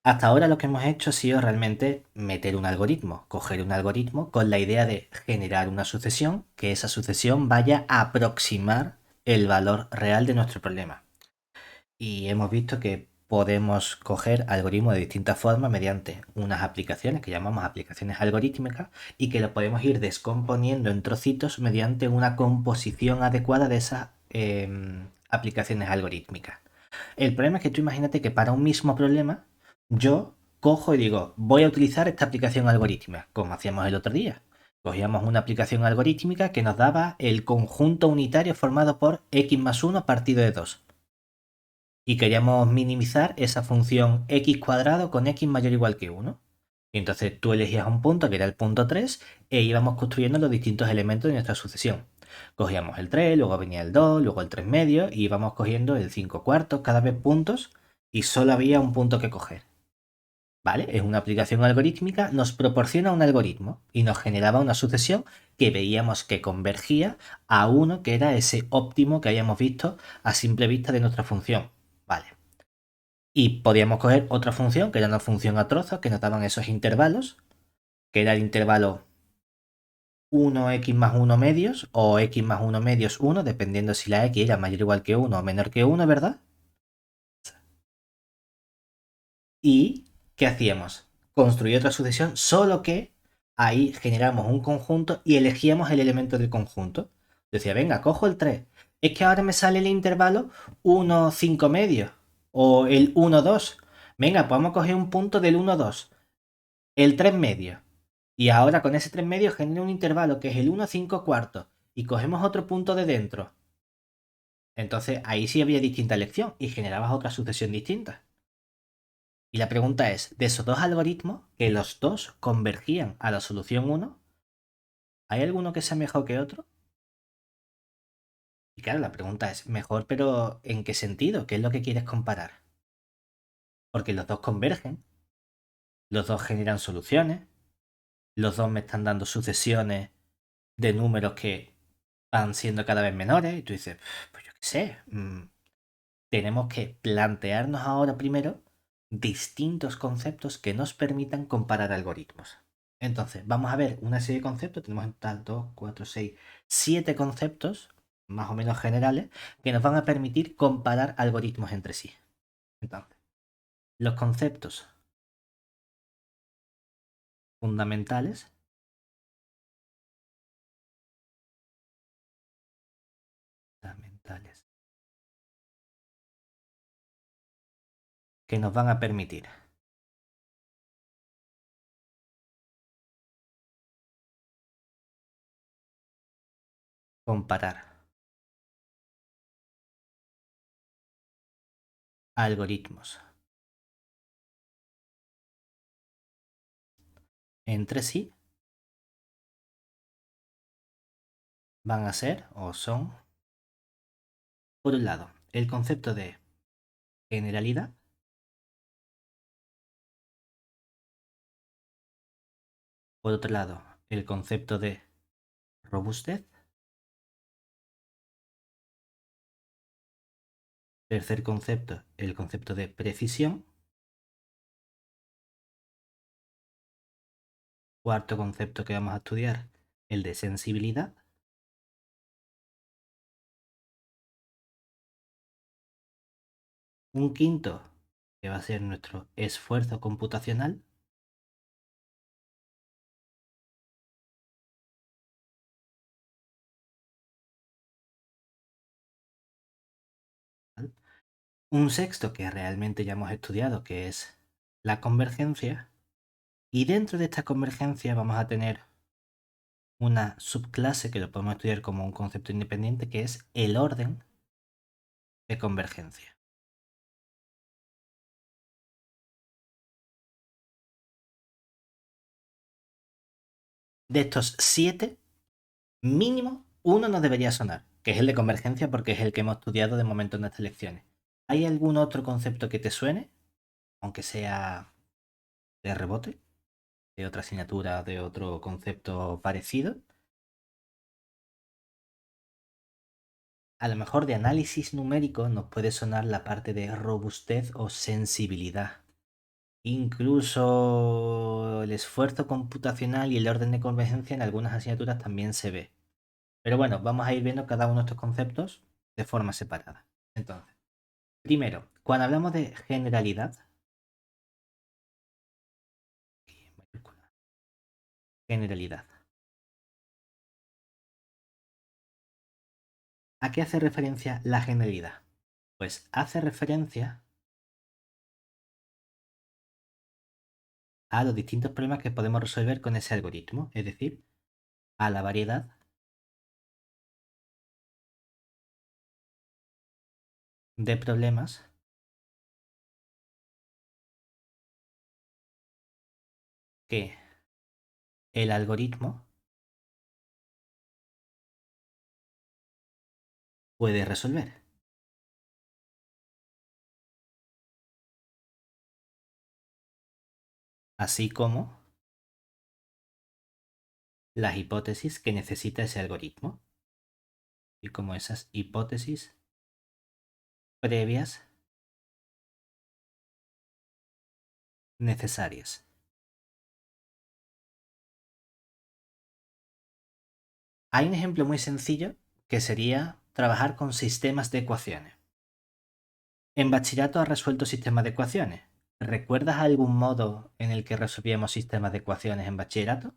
Hasta ahora lo que hemos hecho ha sido realmente meter un algoritmo, coger un algoritmo con la idea de generar una sucesión, que esa sucesión vaya a aproximar el valor real de nuestro problema. Y hemos visto que podemos coger algoritmos de distintas formas mediante unas aplicaciones que llamamos aplicaciones algorítmicas y que lo podemos ir descomponiendo en trocitos mediante una composición adecuada de esas aplicaciones algorítmicas. El problema es que tú imagínate que para un mismo problema yo cojo y digo, voy a utilizar esta aplicación algorítmica, como hacíamos el otro día. Cogíamos una aplicación algorítmica que nos daba el conjunto unitario formado por x más 1 partido de 2 y queríamos minimizar esa función x cuadrado con x mayor o igual que 1. Y entonces tú elegías un punto que era el punto 3 e íbamos construyendo los distintos elementos de nuestra sucesión. Cogíamos el 3, luego venía el 2, luego el 3 medio y íbamos cogiendo el 5 cuartos, cada vez puntos y solo había un punto que coger. ¿Vale? Es una aplicación algorítmica, nos proporciona un algoritmo y nos generaba una sucesión que veíamos que convergía a uno que era ese óptimo que habíamos visto a simple vista de nuestra función. Vale. Y podíamos coger otra función, que era una función a trozos, que nos daban esos intervalos, que era el intervalo 1x más 1 medios o x más 1 medios 1, dependiendo si la x era mayor o igual que 1 o menor que 1, ¿verdad? ¿Y qué hacíamos? Construir otra sucesión, solo que ahí generamos un conjunto y elegíamos el elemento del conjunto. Decía, venga, cojo el 3. Es que ahora me sale el intervalo 1, 5 medios o el 1, 2. Venga, pues vamos a coger un punto del 1, 2. El 3 medio. Y ahora con ese 3 medio genera un intervalo que es el 1, 5 cuartos. Y cogemos otro punto de dentro. Entonces ahí sí había distinta elección y generabas otra sucesión distinta. Y la pregunta es, de esos dos algoritmos, que los dos convergían a la solución 1, ¿hay alguno que sea mejor que otro? Y claro, la pregunta es, mejor, pero ¿en qué sentido? ¿Qué es lo que quieres comparar? Porque los dos convergen, los dos generan soluciones, los dos me están dando sucesiones de números que van siendo cada vez menores, y tú dices, pues yo qué sé, tenemos que plantearnos ahora primero distintos conceptos que nos permitan comparar algoritmos. Entonces, vamos a ver una serie de conceptos, tenemos en total 2, 4, 6, 7 conceptos, más o menos generales, que nos van a permitir comparar algoritmos entre sí. Entonces, los conceptos fundamentales, fundamentales que nos van a permitir comparar algoritmos entre sí, van a ser o son, por un lado, el concepto de generalidad, por otro lado, el concepto de robustez, tercer concepto, el concepto de precisión, cuarto concepto que vamos a estudiar, el de sensibilidad, un quinto que va a ser nuestro esfuerzo computacional, ¿vale? Un sexto que realmente ya hemos estudiado, que es la convergencia, y dentro de esta convergencia vamos a tener una subclase que lo podemos estudiar como un concepto independiente, que es el orden de convergencia. De estos 7, mínimo uno nos debería sonar, que es el de convergencia porque es el que hemos estudiado de momento en estas lecciones. ¿Hay algún otro concepto que te suene, aunque sea de rebote, de otra asignatura, de otro concepto parecido? A lo mejor de análisis numérico nos puede sonar la parte de robustez o sensibilidad. Incluso el esfuerzo computacional y el orden de convergencia en algunas asignaturas también se ve. Pero bueno, vamos a ir viendo cada uno de estos conceptos de forma separada. Entonces, primero, cuando hablamos de generalidad, generalidad, ¿a qué hace referencia la generalidad? Pues hace referencia a los distintos problemas que podemos resolver con ese algoritmo, es decir, a la variedad de problemas que el algoritmo puede resolver, así como las hipótesis que necesita ese algoritmo y como esas hipótesis previas necesarias. Hay un ejemplo muy sencillo que sería trabajar con sistemas de ecuaciones. En bachillerato has resuelto sistemas de ecuaciones. ¿Recuerdas algún modo en el que resolvíamos sistemas de ecuaciones en bachillerato?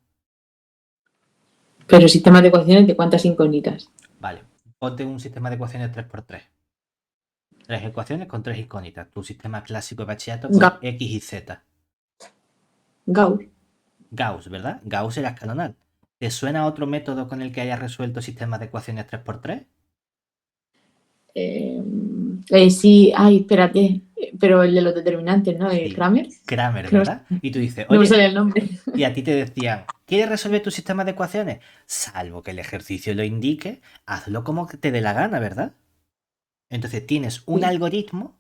Pero sistema de ecuaciones de cuántas incógnitas. Vale, ponte un sistema de ecuaciones 3×3. Tres ecuaciones con tres incógnitas. Tu sistema clásico de bachillerato con X y Z. Gauss. Gauss, ¿verdad? Gauss era escalonal. ¿Te suena otro método con el que hayas resuelto sistemas de ecuaciones 3×3? Sí, ay, espérate. Pero el de los determinantes, ¿no? Sí, Kramer. Kramer, No, ¿verdad? Y tú dices, no me oye, sale el nombre. y a ti te decían, ¿quieres resolver tu sistema de ecuaciones? Salvo que el ejercicio lo indique, hazlo como que te dé la gana, ¿verdad? Entonces tienes un Sí. algoritmo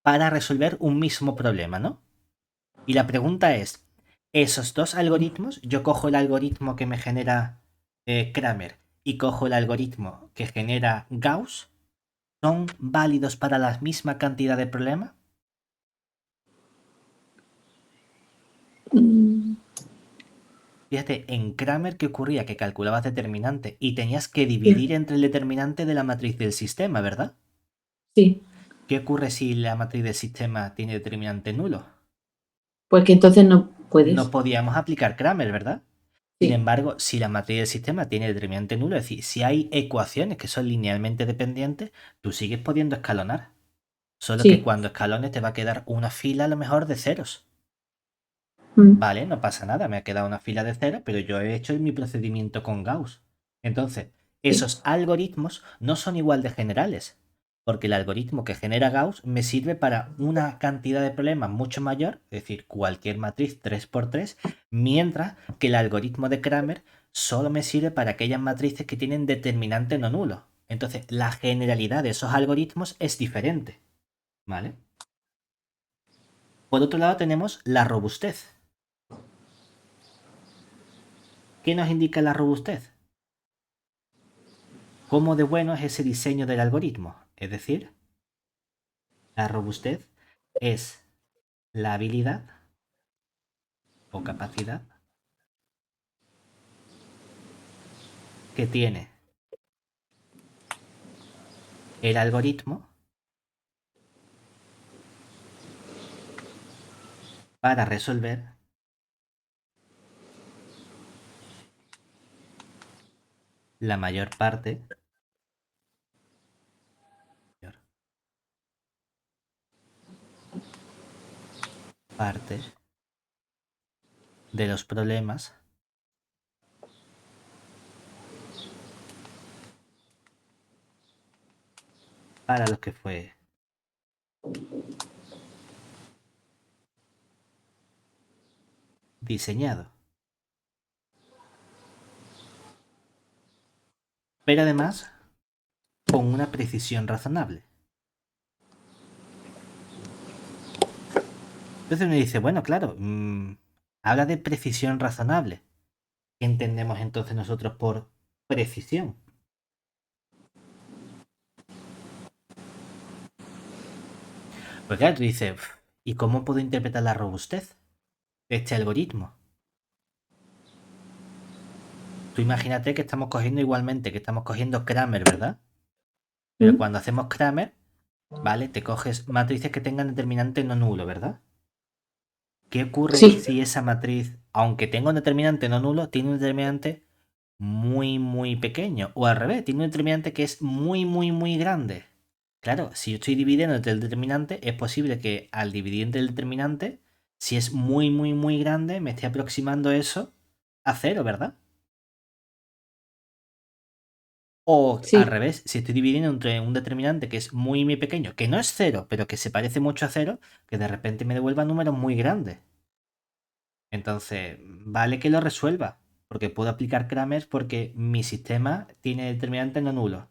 para resolver un mismo problema, ¿no? Y la pregunta es, esos dos algoritmos, yo cojo el algoritmo que me genera Kramer y cojo el algoritmo que genera Gauss, ¿son válidos para la misma cantidad de problemas? Mm, Fíjate, en Kramer, ¿qué ocurría? Que calculabas determinante y tenías que dividir entre el determinante de la matriz del sistema, ¿verdad? sí. ¿Qué ocurre si la matriz del sistema tiene determinante nulo? Pues que entonces no No puedes. podíamos aplicar Kramer, ¿verdad? Sin Sí. embargo, si la matriz del sistema tiene determinante nulo, es decir, si hay ecuaciones que son linealmente dependientes, tú sigues pudiendo escalonar. Solo que Sí. cuando escalones te va a quedar una fila a lo mejor de ceros. Mm, Vale, no pasa nada, me ha quedado una fila de ceros, pero yo he hecho mi procedimiento con Gauss. Entonces, sí. esos algoritmos no son igual de generales, porque el algoritmo que genera Gauss me sirve para una cantidad de problemas mucho mayor, es decir, cualquier matriz 3×3, mientras que el algoritmo de Kramer solo me sirve para aquellas matrices que tienen determinante no nulo. Entonces, la generalidad de esos algoritmos es diferente. ¿Vale? Por otro lado, tenemos la robustez. ¿Qué nos indica la robustez? ¿Cómo de bueno es ese diseño del algoritmo? Es decir, la robustez es la habilidad o capacidad que tiene el algoritmo para resolver la mayor parte de los problemas para los que fue diseñado. Pero además con una precisión razonable. Entonces uno dice, bueno, claro, habla de precisión razonable. ¿Qué entendemos entonces nosotros por precisión? Pues claro, tú dices, ¿Y cómo puedo interpretar la robustez de este algoritmo? Tú imagínate que estamos cogiendo igualmente, que estamos cogiendo Kramer, ¿verdad? Pero ¿Mm? cuando hacemos Kramer, ¿vale? Te coges matrices que tengan determinante no nulo, ¿verdad? ¿Qué ocurre Sí, si esa matriz, aunque tenga un determinante no nulo, tiene un determinante muy, muy pequeño? O al revés, tiene un determinante que es muy, muy, muy grande. Claro, si yo estoy dividiendo entre el determinante, es posible que al dividir entre el determinante, si es muy, muy, muy grande, me esté aproximando eso a cero, ¿verdad? O al sí. revés, si estoy dividiendo entre un determinante que es muy, muy pequeño, que no es cero, pero que se parece mucho a cero, que de repente me devuelva números muy grandes. Entonces, vale que lo resuelva, porque puedo aplicar Kramer porque mi sistema tiene determinantes no nulos.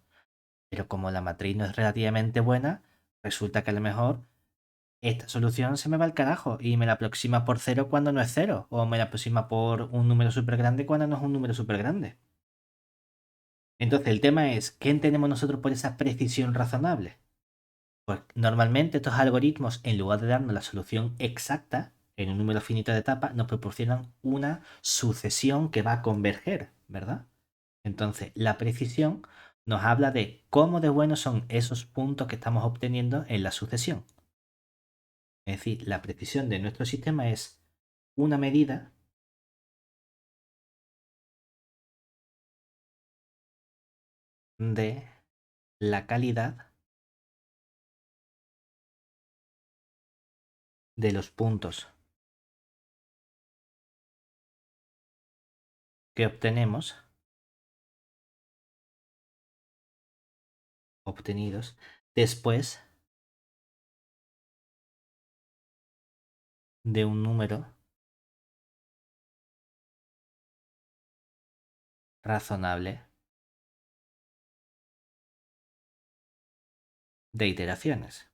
Pero como la matriz no es relativamente buena, resulta que a lo mejor esta solución se me va al carajo y me la aproxima por cero cuando no es cero, o me la aproxima por un número súper grande cuando no es un número súper grande. Entonces, el tema es, ¿qué entendemos nosotros por esa precisión razonable? Pues normalmente estos algoritmos, en lugar de darnos la solución exacta en un número finito de etapas, nos proporcionan una sucesión que va a converger, ¿verdad? Entonces, la precisión nos habla de cómo de buenos son esos puntos que estamos obteniendo en la sucesión. Es decir, la precisión de nuestro sistema es una medida de la calidad de los puntos que obtenidos después de un número razonable de iteraciones.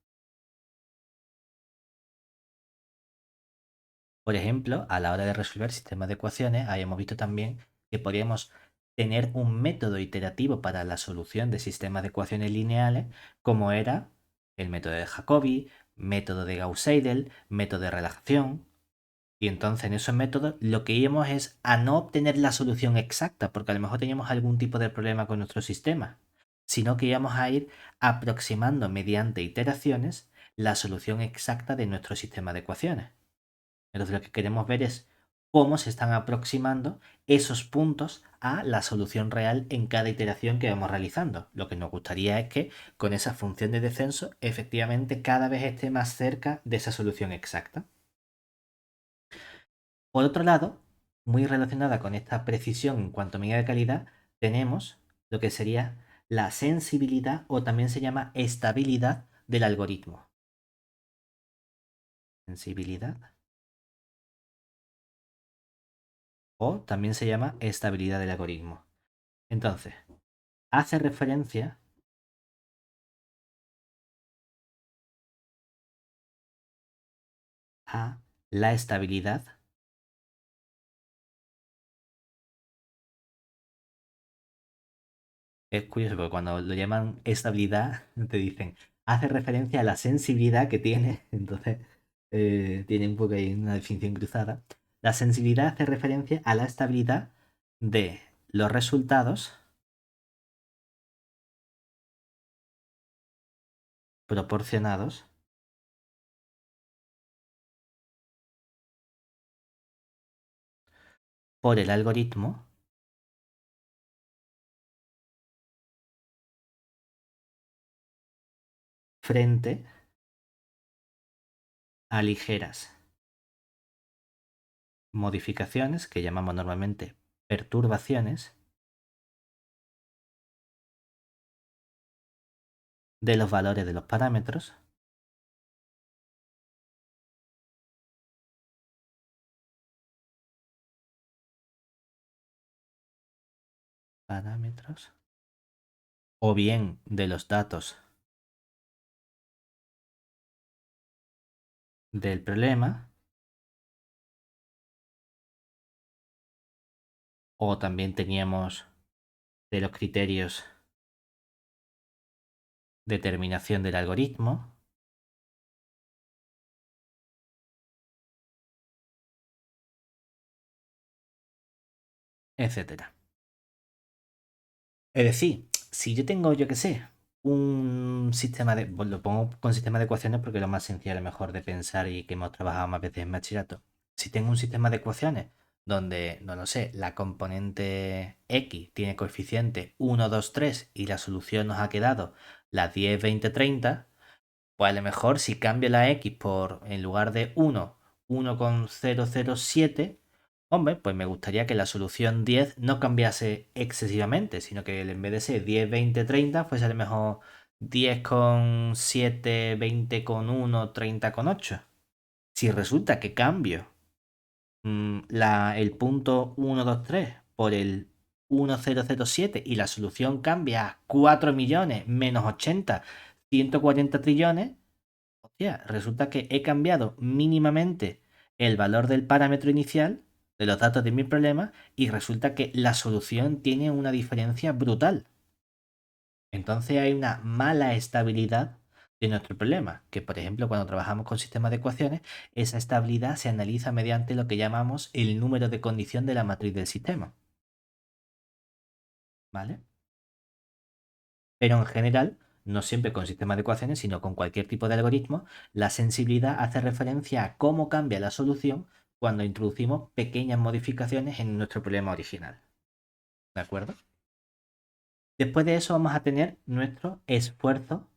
Por ejemplo, a la hora de resolver sistemas de ecuaciones, habíamos visto también que podríamos tener un método iterativo para la solución de sistemas de ecuaciones lineales, como era el método de Jacobi, método de Gauss-Seidel, método de relajación. Y entonces en esos métodos lo que íbamos es a no obtener la solución exacta, porque a lo mejor teníamos algún tipo de problema con nuestro sistema, sino que íbamos a ir aproximando mediante iteraciones la solución exacta de nuestro sistema de ecuaciones. Entonces lo que queremos ver es cómo se están aproximando esos puntos a la solución real en cada iteración que vamos realizando. Lo que nos gustaría es que con esa función de descenso efectivamente cada vez esté más cerca de esa solución exacta. Por otro lado, muy relacionada con esta precisión en cuanto a medida de calidad, tenemos lo que sería la sensibilidad o también se llama estabilidad del algoritmo. Sensibilidad o también se llama estabilidad del algoritmo. Entonces, hace referencia a la estabilidad. Es curioso porque cuando lo llaman estabilidad te dicen, hace referencia a la sensibilidad que tiene, entonces tiene un poco ahí una definición cruzada. La sensibilidad hace referencia a la estabilidad de los resultados proporcionados por el algoritmo frente a ligeras modificaciones que llamamos normalmente perturbaciones de los valores de los parámetros o bien de los datos del problema, o también teníamos de los criterios de determinación del algoritmo, etcétera. Es decir, si yo tengo, yo qué sé, un sistema de... Pues lo pongo con sistema de ecuaciones porque es lo más sencillo, a lo mejor de pensar y que hemos trabajado más veces en bachillerato. Si tengo un sistema de ecuaciones donde, no lo sé, la componente x tiene coeficiente 1, 2, 3 y la solución nos ha quedado la 10, 20, 30, pues a lo mejor si cambio la x por, en lugar de 1, 1,007, hombre, pues me gustaría que la solución 10 no cambiase excesivamente, sino que en vez de ser 10, 20, 30, fuese a lo mejor 10,7, 20,1, 30,8. Si resulta que cambio el punto 123 por el 1007 y la solución cambia a 4 millones menos 80, 140 trillones, hostia, resulta que he cambiado mínimamente el valor del parámetro inicial de los datos de mi problema y resulta que la solución tiene una diferencia brutal. Entonces hay una mala estabilidad de nuestro problema, que por ejemplo cuando trabajamos con sistemas de ecuaciones, esa estabilidad se analiza mediante lo que llamamos el número de condición de la matriz del sistema. ¿Vale? Pero en general, no siempre con sistemas de ecuaciones, sino con cualquier tipo de algoritmo, la sensibilidad hace referencia a cómo cambia la solución cuando introducimos pequeñas modificaciones en nuestro problema original. ¿De acuerdo? Después de eso vamos a tener nuestro esfuerzo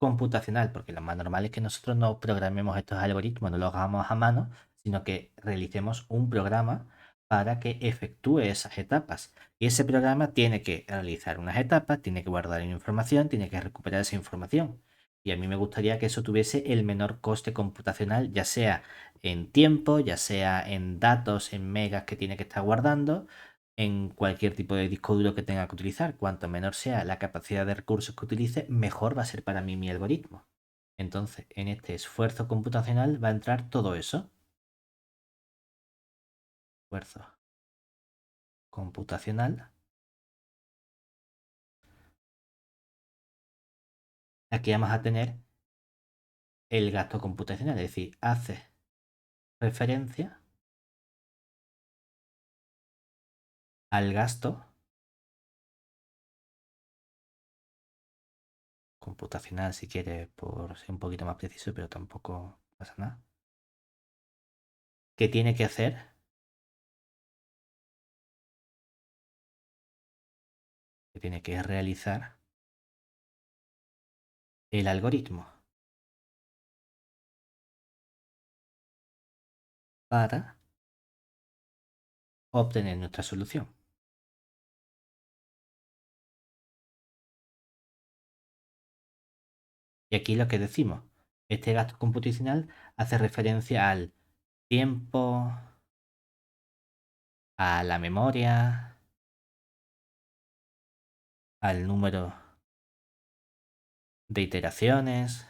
computacional, porque lo más normal es que nosotros no programemos estos algoritmos, no los hagamos a mano, sino que realicemos un programa para que efectúe esas etapas. Y ese programa tiene que realizar unas etapas, tiene que guardar información, tiene que recuperar esa información. Y a mí me gustaría que eso tuviese el menor coste computacional, ya sea en tiempo, ya sea en datos, en megas que tiene que estar guardando, en cualquier tipo de disco duro que tenga que utilizar. Cuanto menor sea la capacidad de recursos que utilice, mejor va a ser para mí mi algoritmo. Entonces, en este esfuerzo computacional va a entrar todo eso. Esfuerzo computacional. Aquí vamos a tener el gasto computacional, es decir, hace referencia al gasto computacional, si quieres, por ser un poquito más preciso, pero tampoco pasa nada. ¿Qué tiene que hacer? Que tiene que realizar el algoritmo para obtener nuestra solución. Y aquí lo que decimos, este gasto computacional hace referencia al tiempo, a la memoria, al número de iteraciones,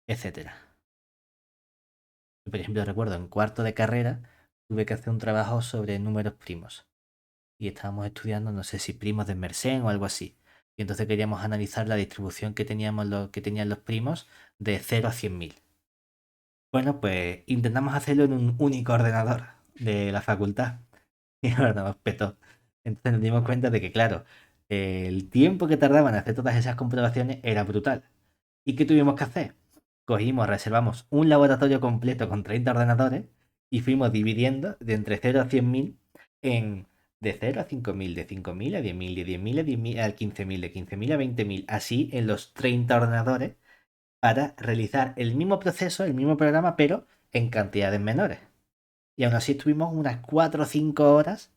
etcétera. Por ejemplo, recuerdo en cuarto de carrera tuve que hacer un trabajo sobre números primos y estábamos estudiando, no sé si primos de Mersenne o algo así. Y entonces queríamos analizar la distribución que que tenían los primos de 0 a 100.000. Bueno, pues intentamos hacerlo en un único ordenador de la facultad y ahora nos petó. Entonces nos dimos cuenta de que, claro, el tiempo que tardaban en hacer todas esas comprobaciones era brutal. ¿Y qué tuvimos que hacer? Cogimos, reservamos un laboratorio completo con 30 ordenadores y fuimos dividiendo de entre 0 a 100.000 en de 0 a 5.000, de 5.000 a 10.000, de 10.000 a 10.000 a 15.000, de 15.000 a 20.000, así en los 30 ordenadores para realizar el mismo proceso, el mismo programa, pero en cantidades menores. Y aún así tuvimos unas 4 o 5 horas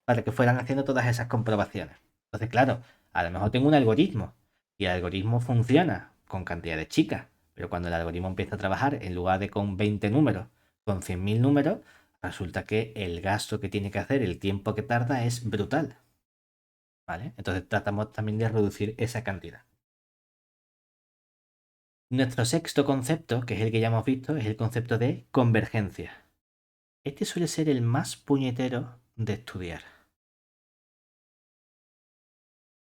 para que fueran haciendo todas esas comprobaciones. Entonces, claro, a lo mejor tengo un algoritmo y el algoritmo funciona con cantidades chicas, pero cuando el algoritmo empieza a trabajar, en lugar de con 20 números, con 100.000 números, resulta que el gasto que tiene que hacer, el tiempo que tarda es brutal. ¿Vale? Entonces tratamos también de reducir esa cantidad. Nuestro sexto concepto, que es el que ya hemos visto, es el concepto de convergencia. Este suele ser el más puñetero de estudiar,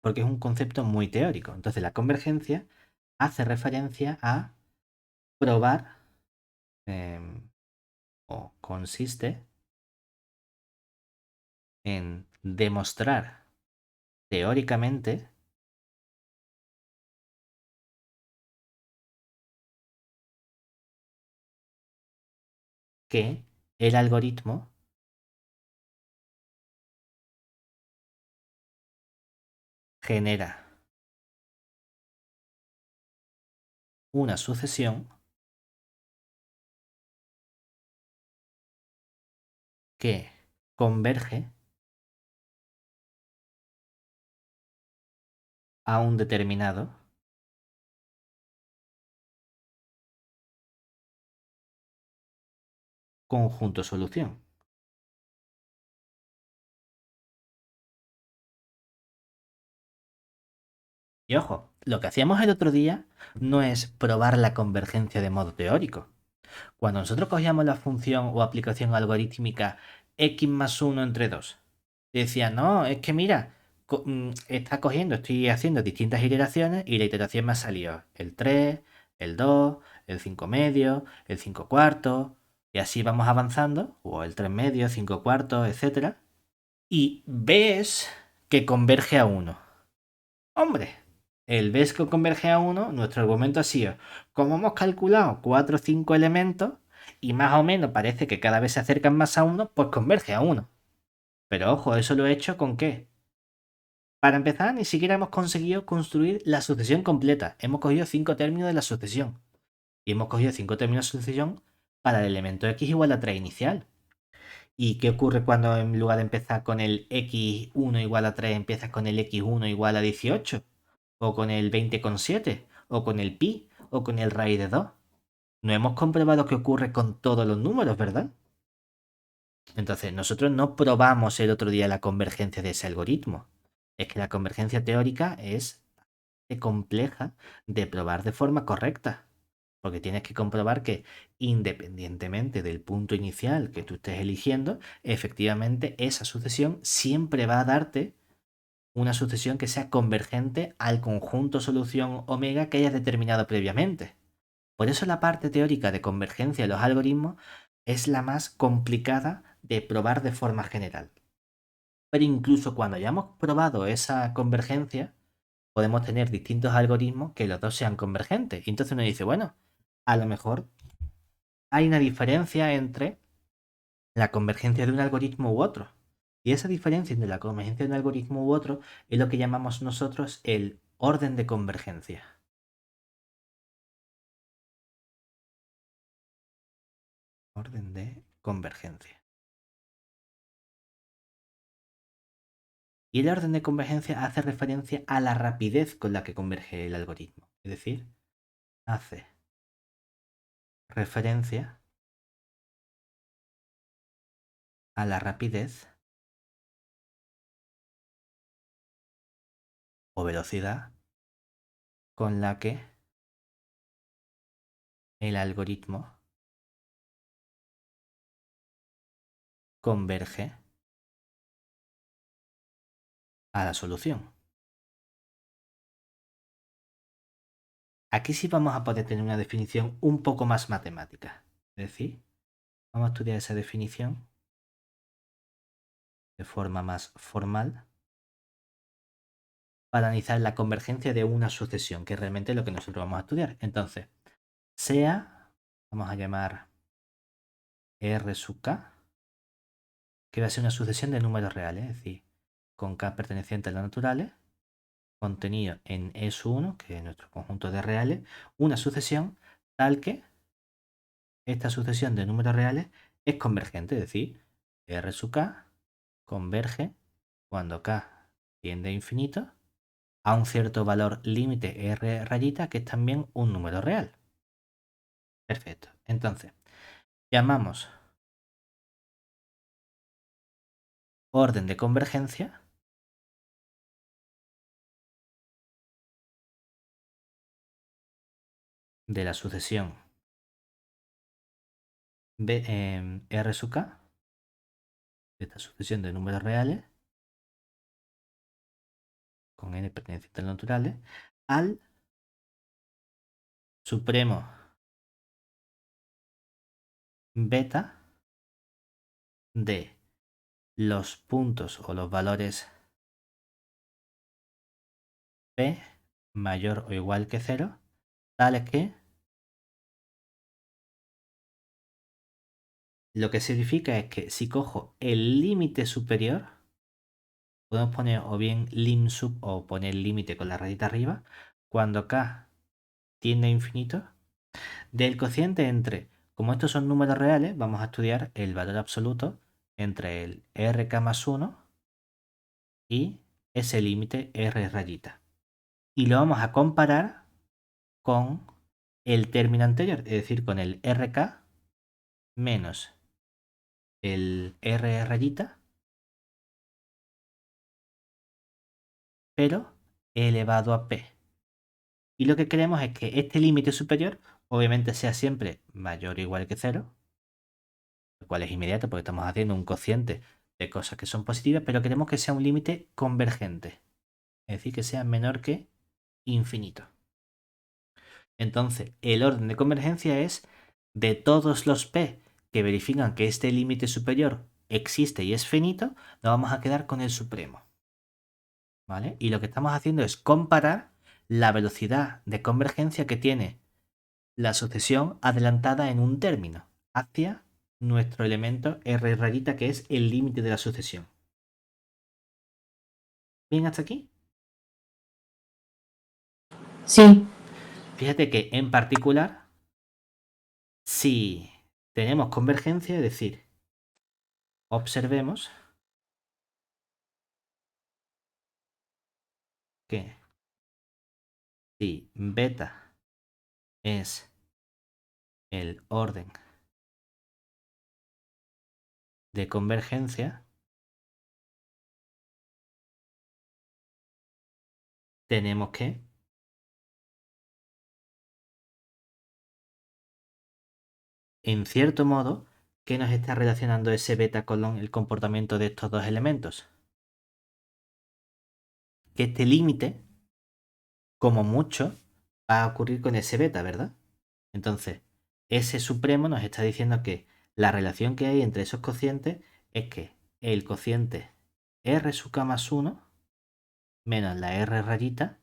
porque es un concepto muy teórico. Entonces la convergencia hace referencia a probar, eh, o consiste en demostrar teóricamente que el algoritmo genera una sucesión que converge a un determinado conjunto solución. Y ojo, lo que hacíamos el otro día no es probar la convergencia de modo teórico. Cuando nosotros cogíamos la función o aplicación algorítmica x más 1 entre 2, decía, no, es que mira, está cogiendo, estoy haciendo distintas iteraciones y la iteración me ha salido el 3, el 2, el 5 medio, el 5 cuartos, y así vamos avanzando, o el 3 medio, 5 cuartos, etc. Y ves que converge a 1. Hombre, el ves que converge a 1, nuestro argumento ha sido, como hemos calculado 4 o 5 elementos, y más o menos parece que cada vez se acercan más a 1, pues converge a 1. Pero ojo, eso lo he hecho ¿con qué? Para empezar, ni siquiera hemos conseguido construir la sucesión completa. Hemos cogido 5 términos de la sucesión. Y hemos cogido 5 términos de sucesión para el elemento x igual a 3 inicial. ¿Y qué ocurre cuando en lugar de empezar con el x1 igual a 3 empiezas con el x1 igual a 18? ¿O con el 20,7? ¿O con el pi? ¿O con el raíz de 2? No hemos comprobado qué ocurre con todos los números, ¿verdad? Entonces, nosotros no probamos el otro día la convergencia de ese algoritmo. Es que la convergencia teórica es compleja de probar de forma correcta. Porque tienes que comprobar que independientemente del punto inicial que tú estés eligiendo, efectivamente esa sucesión siempre va a darte una sucesión que sea convergente al conjunto solución omega que hayas determinado previamente. Por eso la parte teórica de convergencia de los algoritmos es la más complicada de probar de forma general. Pero incluso cuando hayamos probado esa convergencia, podemos tener distintos algoritmos que los dos sean convergentes. Y entonces uno dice, bueno, a lo mejor hay una diferencia entre la convergencia de un algoritmo u otro. Y esa diferencia entre la convergencia de un algoritmo u otro es lo que llamamos nosotros el orden de convergencia. Orden de convergencia. Y el orden de convergencia hace referencia a la rapidez con la que converge el algoritmo. Es decir, hace referencia a la rapidez o velocidad con la que el algoritmo converge a la solución. Aquí sí vamos a poder tener una definición un poco más matemática. Es decir, vamos a estudiar esa definición de forma más formal para analizar la convergencia de una sucesión, que es realmente lo que nosotros vamos a estudiar. Entonces, sea, vamos a llamar R sub K, que va a ser una sucesión de números reales, es decir, con K perteneciente a los naturales, contenido en E sub 1, que es nuestro conjunto de reales, una sucesión tal que esta sucesión de números reales es convergente, es decir, R sub K converge cuando K tiende a infinito a un cierto valor límite R rayita que es también un número real. Perfecto. Entonces, llamamos orden de convergencia de la sucesión R sub K, de esta sucesión de números reales, con n pertenecientes a los naturales, al supremo beta de los puntos o los valores p mayor o igual que 0, tales que lo que significa es que si cojo el límite superior, podemos poner o bien lim sub o poner límite con la rayita arriba, cuando k tiende a infinito, del cociente entre, como estos son números reales, vamos a estudiar el valor absoluto entre el rk más 1 y ese límite r rayita. Y lo vamos a comparar con el término anterior, es decir, con el rk menos el r rayita, pero elevado a p. Y lo que queremos es que este límite superior obviamente sea siempre mayor o igual que 0, lo cual es inmediato porque estamos haciendo un cociente de cosas que son positivas, pero queremos que sea un límite convergente, es decir, que sea menor que infinito. Entonces, el orden de convergencia es de todos los p que verifican que este límite superior existe y es finito, nos vamos a quedar con el supremo. ¿Vale? Y lo que estamos haciendo es comparar la velocidad de convergencia que tiene la sucesión adelantada en un término hacia nuestro elemento r rayita, que es el límite de la sucesión. ¿Bien hasta aquí? Sí, Fíjate que en particular, si tenemos convergencia, es decir, observemos que si beta es el orden de convergencia, tenemos que en cierto modo, ¿qué nos está relacionando ese beta con el comportamiento de estos dos elementos? Que este límite, como mucho, va a ocurrir con ese beta, ¿verdad? Entonces, ese supremo nos está diciendo que la relación que hay entre esos cocientes es que el cociente r sub k más 1 menos la r rayita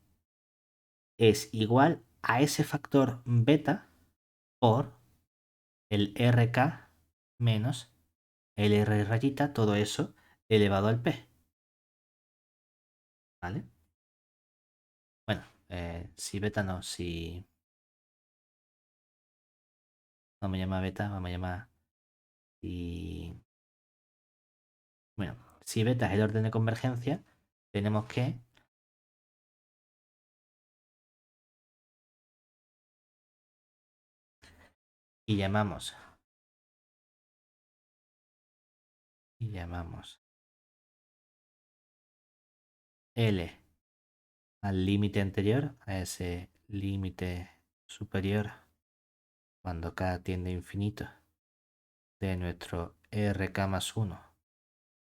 es igual a ese factor beta por el rk menos el r rayita, todo eso elevado al p. ¿Vale? Bueno, si beta no, si vamos a llamar beta, vamos a llamar si... Bueno, si beta es el orden de convergencia, tenemos que y llamamos L al límite anterior, a ese límite superior cuando k tiende a infinito de nuestro rk más 1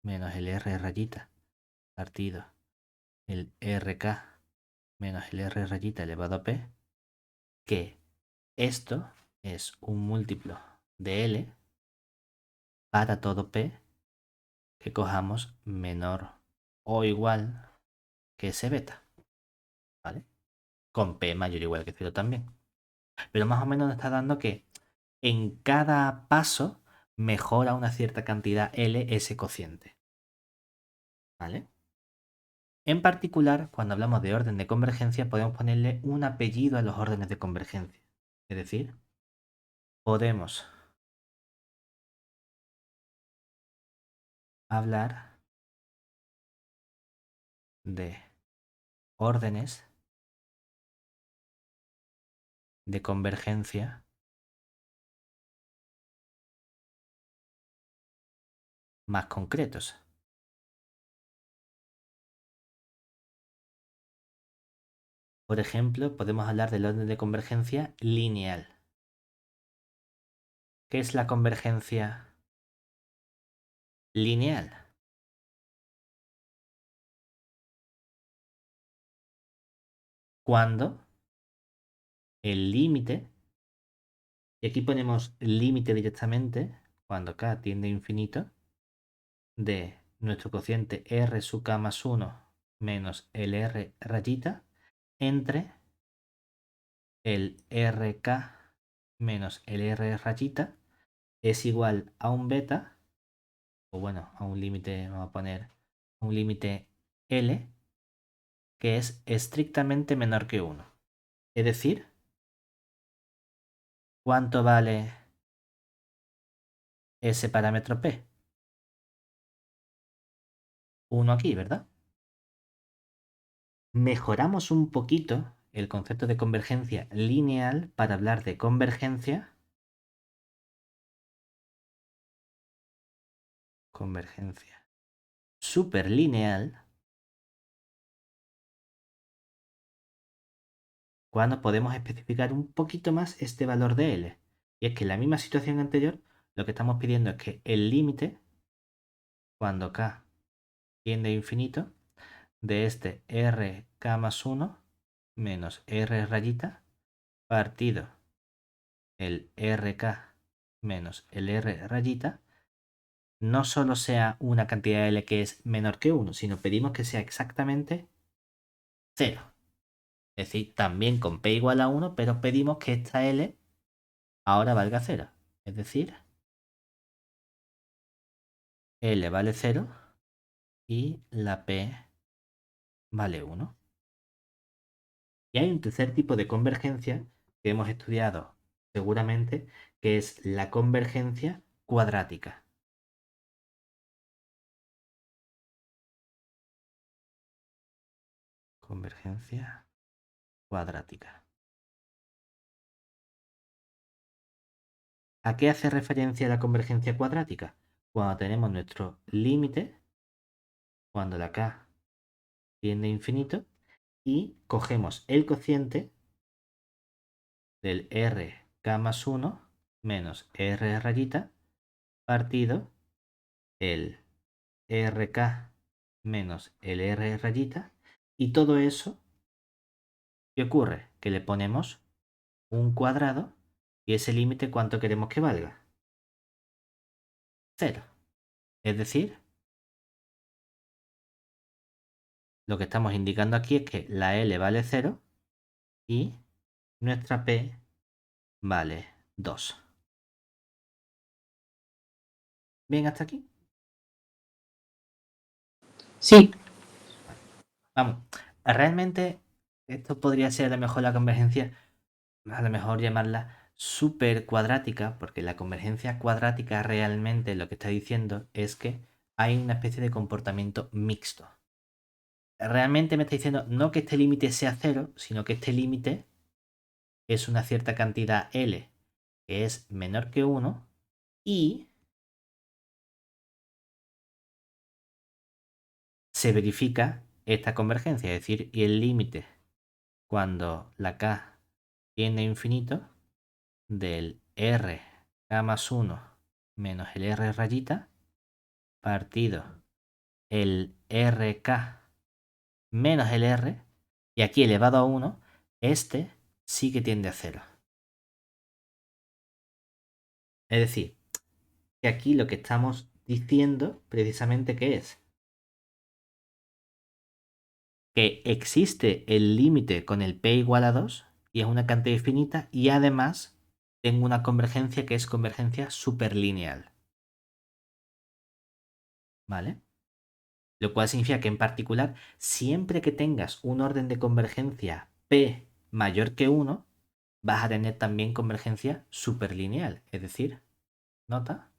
menos el r rayita partido el rk menos el r rayita elevado a p, que esto es un múltiplo de L para todo p que cojamos menor o igual que ese beta, ¿vale? Con p mayor o igual que 0 también. Pero más o menos nos está dando que en cada paso mejora una cierta cantidad L ese cociente, ¿vale? En particular, cuando hablamos de orden de convergencia, podemos ponerle un apellido a los órdenes de convergencia. Es decir, podemos hablar de órdenes de convergencia más concretos. Por ejemplo, podemos hablar del orden de convergencia lineal. ¿Qué es la convergencia lineal? Cuando el límite, y aquí ponemos límite directamente, cuando k tiende a infinito, de nuestro cociente R sub k más 1 menos el R rayita entre el RK menos el R rayita es igual a un beta, o bueno, a un límite, vamos a poner un límite L, que es estrictamente menor que 1. Es decir, ¿cuánto vale ese parámetro P? 1 aquí, ¿verdad? Mejoramos un poquito el concepto de convergencia lineal para hablar de convergencia superlineal cuando podemos especificar un poquito más este valor de L. Y es que en la misma situación anterior lo que estamos pidiendo es que el límite, cuando k tiende a infinito, de este RK más 1 menos R rayita partido el RK menos el R rayita no solo sea una cantidad de L que es menor que 1, sino pedimos que sea exactamente 0. Es decir, también con P igual a 1, pero pedimos que esta L ahora valga 0. Es decir, L vale 0 y la P vale 1. Y hay un tercer tipo de convergencia que hemos estudiado seguramente, que es la convergencia cuadrática. Convergencia cuadrática. ¿A qué hace referencia la convergencia cuadrática? Cuando tenemos nuestro límite, cuando la k tiende a infinito, y cogemos el cociente del RK más 1 menos R rayita partido el RK menos el R rayita, y todo eso, ¿qué ocurre? Que le ponemos un cuadrado y ese límite, ¿cuánto queremos que valga? 0. Es decir, lo que estamos indicando aquí es que la L vale 0 y nuestra P vale 2. ¿Bien hasta aquí? Sí, Vamos, realmente esto podría ser a lo mejor la convergencia, a lo mejor llamarla super cuadrática, porque la convergencia cuadrática realmente lo que está diciendo es que hay una especie de comportamiento mixto. Realmente me está diciendo no que este límite sea 0, sino que este límite es una cierta cantidad L que es menor que 1 y se verifica esta convergencia, es decir, y el límite cuando la k tiende a infinito del r k más 1 menos el r rayita partido el rk menos el r y aquí elevado a 1, este sí que tiende a 0. Es decir, que aquí lo que estamos diciendo precisamente que es que existe el límite con el p igual a 2 y es una cantidad infinita y además tengo una convergencia que es convergencia superlineal. ¿Vale? Lo cual significa que en particular, siempre que tengas un orden de convergencia p mayor que 1, vas a tener también convergencia superlineal. Es decir, nota,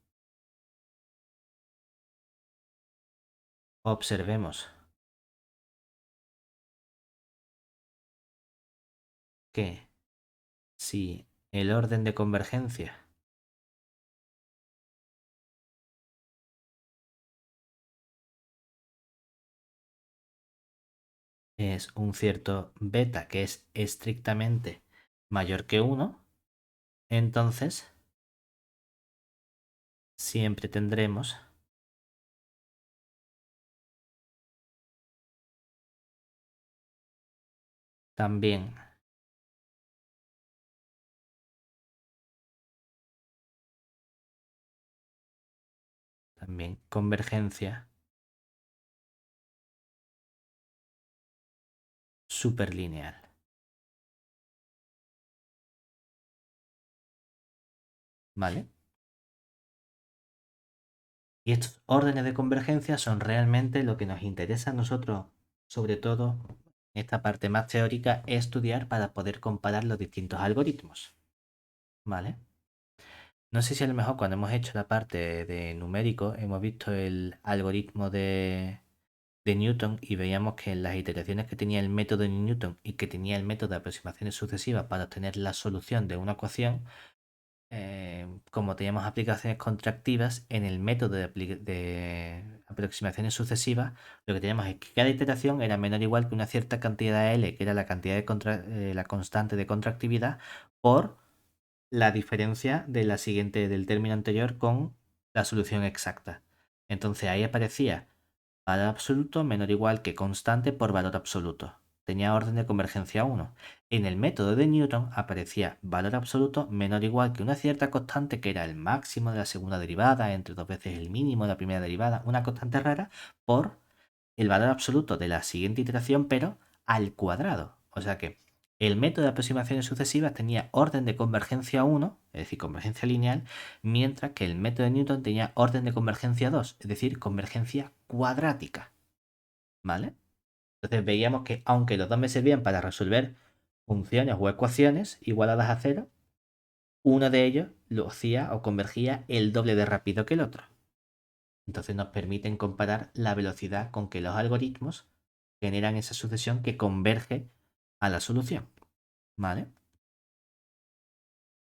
observemos que si el orden de convergencia es un cierto beta que es estrictamente mayor que 1, entonces siempre tendremos también también convergencia superlineal. ¿Vale? Y estos órdenes de convergencia son realmente lo que nos interesa a nosotros, sobre todo en esta parte más teórica, estudiar para poder comparar los distintos algoritmos. ¿Vale? No sé si a lo mejor cuando hemos hecho la parte de numérico hemos visto el algoritmo de Newton y veíamos que en las iteraciones que tenía el método de Newton y que tenía el método de aproximaciones sucesivas para obtener la solución de una ecuación, como teníamos aplicaciones contractivas, en el método de aproximaciones sucesivas, lo que teníamos es que cada iteración era menor o igual que una cierta cantidad L, que era la cantidad de la constante de contractividad, por la diferencia de la siguiente del término anterior con la solución exacta. Entonces ahí aparecía valor absoluto menor o igual que constante por valor absoluto. Tenía orden de convergencia 1. En el método de Newton aparecía valor absoluto menor o igual que una cierta constante que era el máximo de la segunda derivada entre dos veces el mínimo de la primera derivada, una constante rara, por el valor absoluto de la siguiente iteración, pero al cuadrado. O sea que el método de aproximaciones sucesivas tenía orden de convergencia 1, es decir, convergencia lineal, mientras que el método de Newton tenía orden de convergencia 2, es decir, convergencia cuadrática. ¿Vale? Entonces veíamos que aunque los dos me servían para resolver funciones o ecuaciones igualadas a cero, uno de ellos lo hacía o convergía el doble de rápido que el otro. Entonces nos permiten comparar la velocidad con que los algoritmos generan esa sucesión que converge a la solución. ¿Vale?